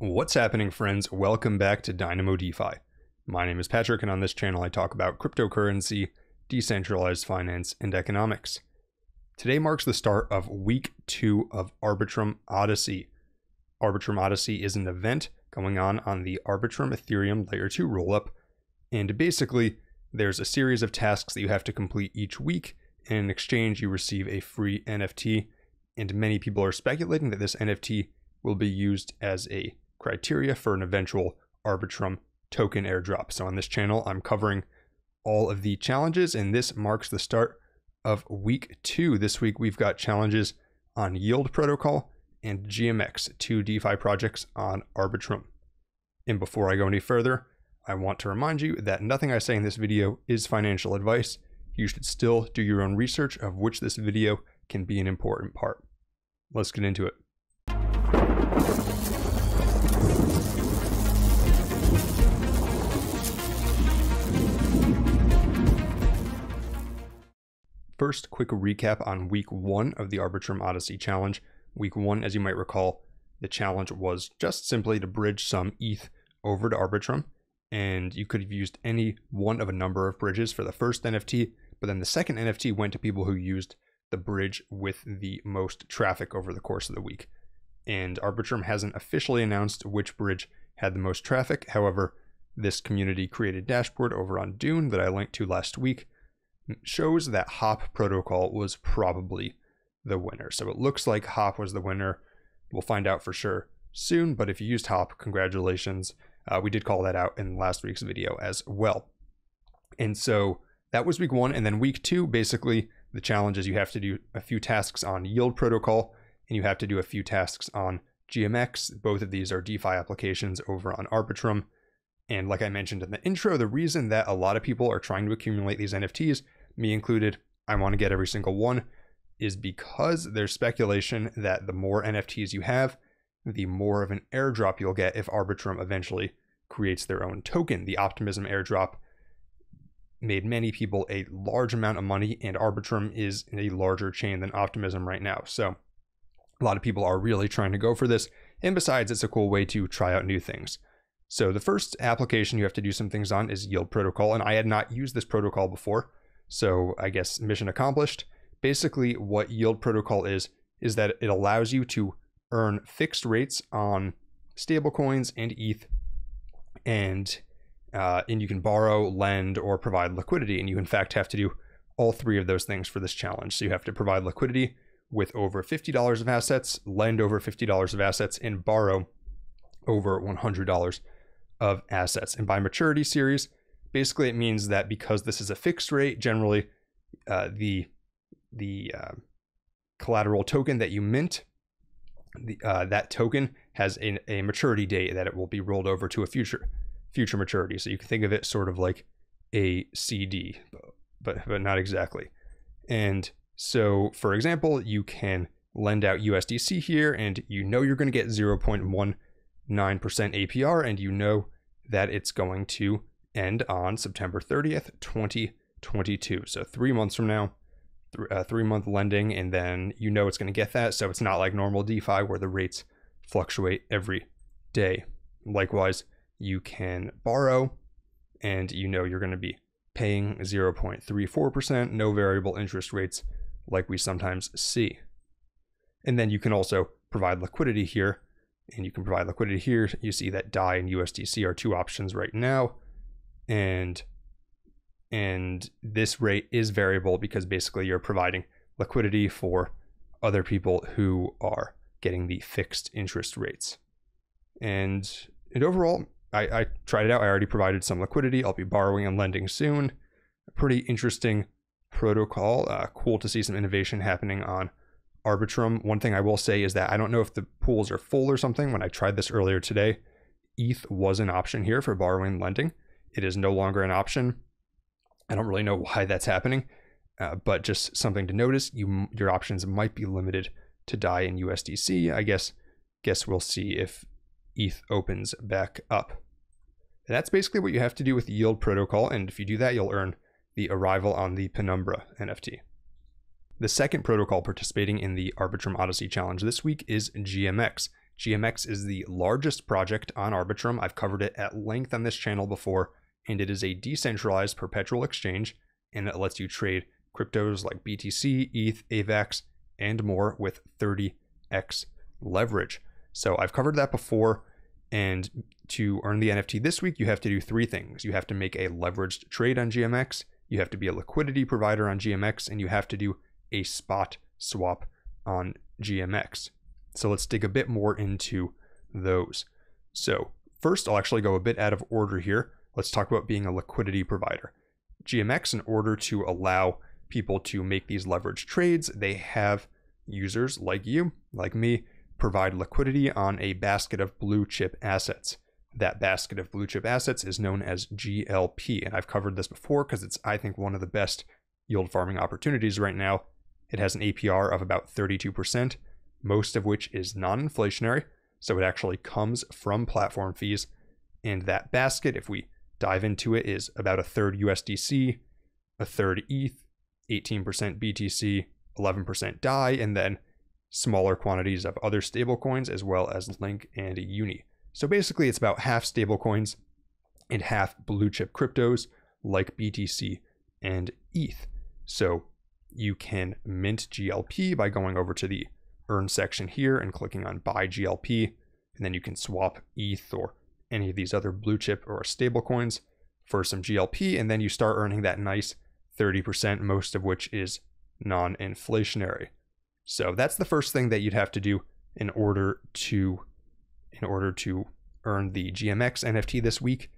What's happening, friends? Welcome back to Dynamo DeFi. My name is Patrick, and on this channel I talk about cryptocurrency, decentralized finance, and economics. Today marks the start of week 2 of Arbitrum Odyssey. Arbitrum Odyssey is an event going on the Arbitrum Ethereum Layer 2 rollup, and basically there's a series of tasks that you have to complete each week, and in exchange you receive a free NFT, and many people are speculating that this NFT will be used as a criteria for an eventual Arbitrum token airdrop. So on this channel, I'm covering all of the challenges, and this marks the start of week 2. This week, we've got challenges on Yield Protocol and GMX, 2 DeFi projects on Arbitrum. And before I go any further, I want to remind you that nothing I say in this video is financial advice. You should still do your own research, of which this video can be an important part. Let's get into it. First, quick recap on week 1 of the Arbitrum Odyssey challenge. Week 1, as you might recall, the challenge was just simply to bridge some ETH over to Arbitrum, and you could have used any one of a number of bridges for the first NFT, but then the second NFT went to people who used the bridge with the most traffic over the course of the week. And Arbitrum hasn't officially announced which bridge had the most traffic. However, this community created dashboard over on Dune that I linked to last week shows that Hop protocol was probably the winner. So it looks like Hop was the winner. We'll find out for sure soon, but if you used Hop, congratulations. We did call that out in last week's video as well. And so that was week 1. And then week 2, basically the challenge is you have to do a few tasks on Yield Protocol, and you have to do a few tasks on GMX. Both of these are DeFi applications over on Arbitrum. And like I mentioned in the intro, the reason that a lot of people are trying to accumulate these NFTs, me included, I want to get every single one, is because there's speculation that the more NFTs you have, the more of an airdrop you'll get if Arbitrum eventually creates their own token. The Optimism airdrop made many people a large amount of money, and Arbitrum is in a larger chain than Optimism right now. So a lot of people are really trying to go for this. And besides, it's a cool way to try out new things. So the first application you have to do some things on is Yield Protocol, and I had not used this protocol before, so I guess mission accomplished. Basically, what Yield Protocol is that it allows you to earn fixed rates on stablecoins and ETH, and you can borrow, lend, or provide liquidity, and you in fact have to do all 3 of those things for this challenge. So you have to provide liquidity with over $50 of assets, lend over $50 of assets, and borrow over $100 of assets. And by maturity series, basically it means that because this is a fixed rate, generally the collateral token that you mint, that token has a maturity date that it will be rolled over to a future maturity. So you can think of it sort of like a CD, but not exactly. And so, for example, you can lend out USDC here, and you know you're going to get 0.19% APR, and you know that it's going to end on September 30th, 2022. So 3 months from now, 3-month lending, and then you know it's going to get that. So it's not like normal DeFi where the rates fluctuate every day. Likewise, you can borrow, and you know you're going to be paying 0.34%, no variable interest rates like we sometimes see. And then you can also provide liquidity here, and you can provide liquidity here. You see that DAI and USDC are 2 options right now, and this rate is variable because basically you're providing liquidity for other people who are getting the fixed interest rates. And overall, I tried it out. I already provided some liquidity. I'll be borrowing and lending soon. A pretty interesting protocol. Cool to see some innovation happening on Arbitrum. One thing I will say is that I don't know if the pools are full or something. When I tried this earlier today, ETH was an option here for borrowing and lending. It is no longer an option. I don't really know why that's happening, but just something to notice. Your options might be limited to DAI and USDC. I guess we'll see if ETH opens back up. And that's basically what you have to do with the Yield Protocol, and if you do that, you'll earn the arrival on the Penumbra NFT. The second protocol participating in the Arbitrum Odyssey challenge this week is GMX. GMX is the largest project on Arbitrum. I've covered it at length on this channel before, and it is a decentralized perpetual exchange, and it lets you trade cryptos like BTC, ETH, AVAX, and more with 30x leverage. So I've covered that before, and to earn the NFT this week, you have to do 3 things. You have to make a leveraged trade on GMX, you have to be a liquidity provider on GMX, and you have to do a spot swap on GMX. So let's dig a bit more into those. So first, I'll actually go a bit out of order here. Let's talk about being a liquidity provider. GMX, in order to allow people to make these leveraged trades, they have users like you, like me, provide liquidity on a basket of blue chip assets. That basket of blue chip assets is known as GLP, and I've covered this before because it's, I think, one of the best yield farming opportunities right now. It has an APR of about 32%, most of which is non-inflationary, so it actually comes from platform fees. And that basket, if we dive into it, is about a third USDC, a third ETH, 18% BTC, 11% DAI, and then smaller quantities of other stablecoins as well as Link and Uni. So basically it's about half stablecoins and half blue chip cryptos like BTC and ETH. So you can mint GLP by going over to the earn section here and clicking on buy GLP, and then you can swap ETH or any of these other blue chip or stablecoins for some GLP, and then you start earning that nice 30%, most of which is non-inflationary. So that's the first thing that you'd have to do in order to earn the GMX NFT this week.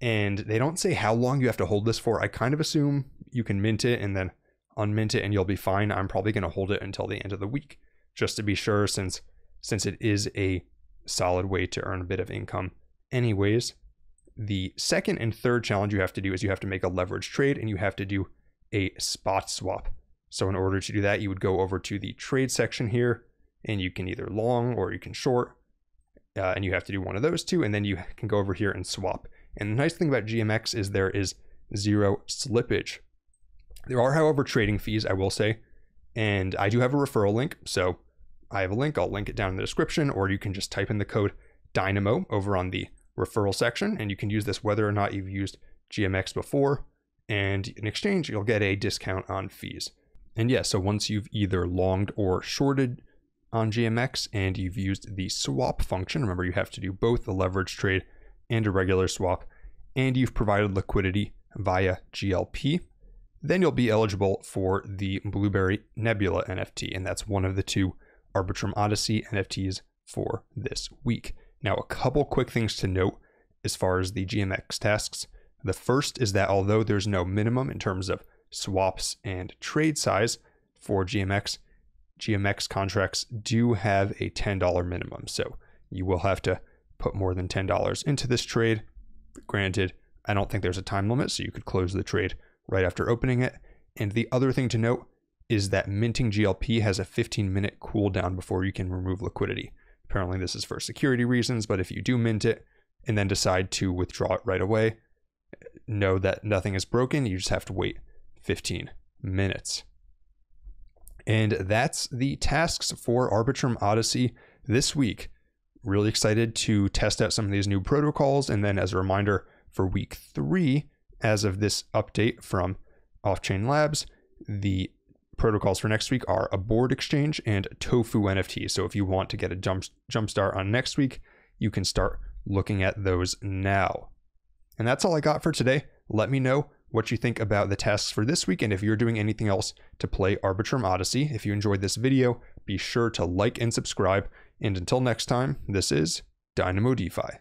And they don't say how long you have to hold this for. I kind of assume you can mint it and then unmint it and you'll be fine. I'm probably going to hold it until the end of the week just to be sure, since it is a solid way to earn a bit of income anyways. The second and third challenge you have to do is you have to make a leverage trade and you have to do a spot swap. So in order to do that, you would go over to the trade section here, and you can either long or you can short, and you have to do one of those two, and then you can go over here and swap. And the nice thing about GMX is there is 0 slippage. There are, however, trading fees, I will say, and I do have a referral link. So I have a link, I'll link it down in the description, or you can just type in the code Dynamo over on the referral section, and you can use this whether or not you've used GMX before, and in exchange, you'll get a discount on fees. And yeah, so once you've either longed or shorted on GMX and you've used the swap function, remember you have to do both a leverage trade and a regular swap, and you've provided liquidity via GLP, then you'll be eligible for the Blueberry Nebula NFT, and that's one of the 2 Arbitrum Odyssey NFTs for this week. Now, a couple quick things to note as far as the GMX tasks. The first is that although there's no minimum in terms of swaps and trade size for GMX contracts do have a $10 minimum. So you will have to put more than $10 into this trade. Granted, I don't think there's a time limit, so you could close the trade right after opening it. And the other thing to note is that minting GLP has a 15-minute cooldown before you can remove liquidity. Apparently this is for security reasons, but if you do mint it and then decide to withdraw it right away, know that nothing is broken. You just have to wait 15 minutes. And that's the tasks for Arbitrum Odyssey this week. Really excited to test out some of these new protocols. And then as a reminder, for week 3, as of this update from Off-Chain Labs, the protocols for next week are a board exchange and Tofu NFT. So if you want to get a jump start on next week, you can start looking at those now. And that's all I got for today. Let me know what you think about the tasks for this week, and if you're doing anything else to play Arbitrum Odyssey. If you enjoyed this video, be sure to like and subscribe. And until next time, this is Dynamo DeFi.